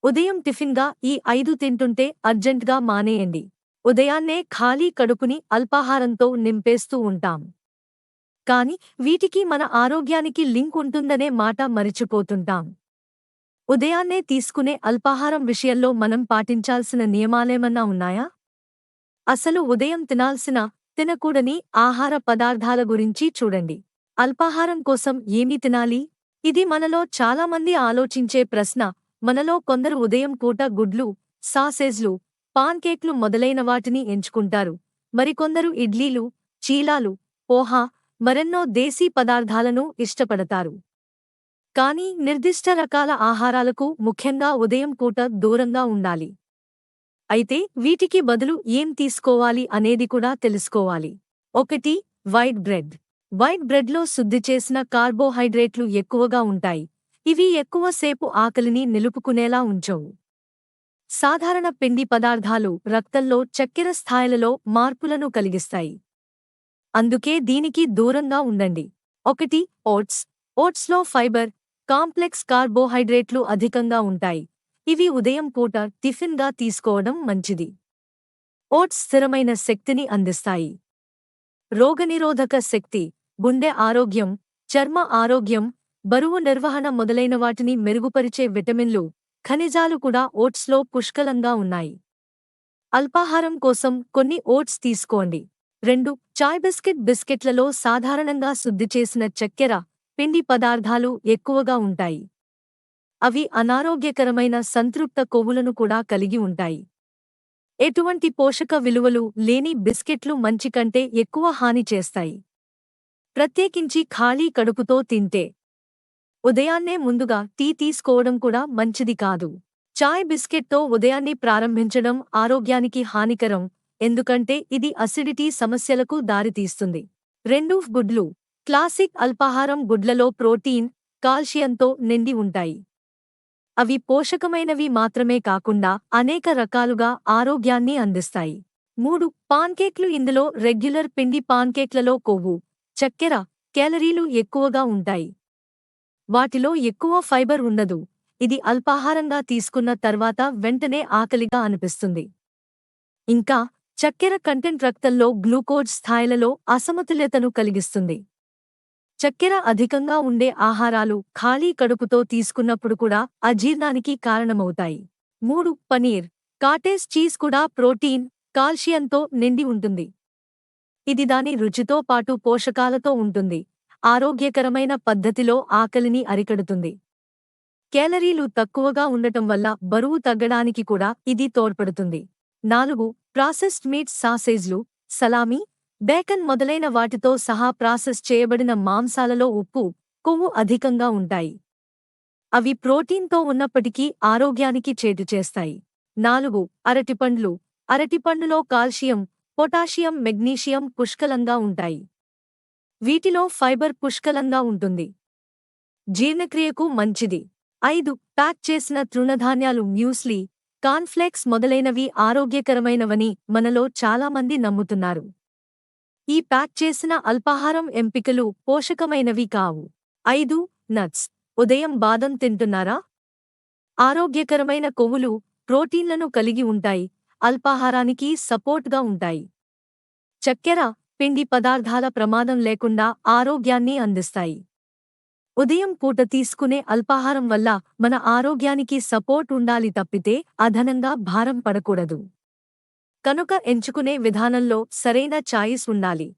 ఉదయం టిఫిన్గా ఈ 5 తింటుంటే అర్జెంట్గా మానేయండి. ఉదయాన్నే ఖాళీ కడుపుని అల్పాహారంతో నింపేస్తూ ఉంటాం. కానీ వీటికి మన ఆరోగ్యానికి లింక్ ఉంటుందనే మాట మరిచిపోతుంటాం. ఉదయాన్నే తీసుకునే అల్పాహారం విషయంలో మనం పాటించాల్సిన నియమాలేమన్నా ఉన్నాయా? అసలు ఉదయం తినకూడని ఆహార పదార్థాల గురించి చూడండి. అల్పాహారం కోసం ఏమి తినాలి? ఇది మనలో చాలామంది ఆలోచించే ప్రశ్న. మనలో కొందరు ఉదయం పూట గుడ్లు, సాసేజ్లు, పాన్కేక్లు మొదలైన వాటిని ఎంచుకుంటారు. మరికొందరు ఇడ్లీలు, చీలాలు, పోహా, మరెన్నో దేశీ పదార్థాలను ఇష్టపడతారు. కానీ నిర్దిష్ట రకాల ఆహారాలకు ముఖ్యంగా ఉదయం పూట దూరంగా ఉండాలి. అయితే వీటికి బదులు ఏం తీసుకోవాలి అనేది కూడా తెలుసుకోవాలి. 1. White bread. వైట్ బ్రెడ్లో శుద్ధి చేసిన కార్బోహైడ్రేట్లు ఎక్కువగా ఉంటాయి. ఇవి ఎక్కువసేపు ఆకలిని నిలుపుకునేలా ఉంచవు. సాధారణ పిండి పదార్థాలు రక్తంలో చక్కెర స్థాయిలలో మార్పులను కలిగిస్తాయి. అందుకే దీనికి దూరంగా ఉండండి. 1. ఓట్స్. ఓట్స్లో ఫైబర్, కాంప్లెక్స్ కార్బోహైడ్రేట్లు అధికంగా ఉంటాయి. ఇవి ఉదయం పూట టిఫిన్గా తీసుకోవడం మంచిది. ఓట్స్ స్థిరమైన శక్తిని అందిస్తాయి. రోగనిరోధక శక్తి, గుండె ఆరోగ్యం, చర్మ ఆరోగ్యం, బరువు నిర్వహణ మొదలైన వాటిని మెరుగుపరిచే విటమిన్లు, ఖనిజాలు కూడా ఓట్స్లో పుష్కలంగా ఉన్నాయి. అల్పాహారం కోసం కొన్ని ఓట్స్ తీసుకోండి. 2. చాయ్ బిస్కెట్లలో సాధారణంగా శుద్ధి చేసిన చక్కెర, పిండి పదార్థాలు ఎక్కువగా ఉంటాయి. అవి అనారోగ్యకరమైన సంతృప్త కొవ్వులను కూడా కలిగి ఉంటాయి. ఎటువంటి పోషక విలువలు లేని బిస్కెట్లు మంచి కంటే ఎక్కువ హాని చేస్తాయి. ప్రత్యేకించి ఖాళీ కడుపుతో తింటే. ఉదయాన్నే ముందుగా టీ తీసుకోవడం కూడా మంచిది కాదు. చాయ్ బిస్కెట్తో ఉదయాన్ని ప్రారంభించడం ఆరోగ్యానికి హానికరం, ఎందుకంటే ఇది అసిడిటీ సమస్యలకు దారితీస్తుంది. 2. గుడ్లు. క్లాసిక్ అల్పాహారం గుడ్లలో ప్రోటీన్, కాల్షియంతో నిండి ఉంటాయి. అవి పోషకమైనవి మాత్రమే కాకుండా అనేక రకాలుగా ఆరోగ్యాన్ని అందిస్తాయి. 3. పాన్కేక్లు. ఇందులో రెగ్యులర్ పిండి పాన్కేక్లలో కొవ్వు, చక్కెర, కేలరీలు ఎక్కువగా ఉంటాయి. వాటిలో ఎక్కువ ఫైబర్ ఉండదు. ఇది అల్పాహారంగా తీసుకున్న తర్వాత వెంటనే ఆకలిగా అనిపిస్తుంది. ఇంకా చక్కెర కంటెంట్ రక్తంలో గ్లూకోజ్ స్థాయిలలో అసమతుల్యతను కలిగిస్తుంది. చక్కెర అధికంగా ఉండే ఆహారాలు ఖాళీ కడుపుతో తీసుకున్నప్పుడు కూడా అజీర్ణానికి కారణమవుతాయి. 3. పనీర్. కాటేజ్ చీజ్ కూడా ప్రోటీన్, కాల్షియంతో నిండి ఉంటుంది. ఇది దాని రుచితో పాటు పోషకాలతో ఉంటుంది. ఆరోగ్యకరమైన పద్ధతిలో ఆకలిని అరికడుతుంది. కేలరీలు తక్కువగా ఉండటం వల్ల బరువు తగ్గడానికి కూడా ఇది తోడ్పడుతుంది. 4. Processed meats. సాసేజ్లు, సలామీ, బేకన్ మొదలైన వాటితో సహా ప్రాసెస్ చేయబడిన మాంసాలలో ఉప్పు, కొవ్వు అధికంగా ఉంటాయి. అవి ప్రోటీన్తో ఉన్నప్పటికీ ఆరోగ్యానికి చేటు చేస్తాయి. 4. అరటిపండ్లు. అరటిపండులో కాల్షియం, పొటాషియం, మెగ్నీషియం పుష్కలంగా ఉంటాయి. వీటిలో ఫైబర్ పుష్కలంగా ఉంటుంది. జీర్ణక్రియకు మంచిది. 5. ప్యాక్ చేసిన తృణధాన్యాలు. మ్యూస్లీ, కార్న్ఫ్లేక్స్ మొదలైనవి ఆరోగ్యకరమైనవని మనలో చాలామంది నమ్ముతున్నారు. ఈ ప్యాక్ చేసిన అల్పాహారం ఎంపికలు పోషకమైనవి కావు. 5. నట్స్. ఉదయం బాదం తింటున్నారా? ఆరోగ్యకరమైన కొవ్వులు, ప్రోటీన్లను కలిగి ఉంటాయి, అల్పాహారానికి సపోర్ట్గా ఉంటాయి. చక్కెర, పిండి పదార్థాల ప్రమాదం లేకుండా ఆరోగ్యాన్ని అందిస్తాయి. ఉదయం పూట తీసుకునే అల్పాహారం వల్ల మన ఆరోగ్యానికి సపోర్ట్ ఉండాలి తప్పితే అదనంగా భారం పడకూడదు. కనుక ఎంచుకునే విధానంలో సరైన చాయిస్ ఉండాలి.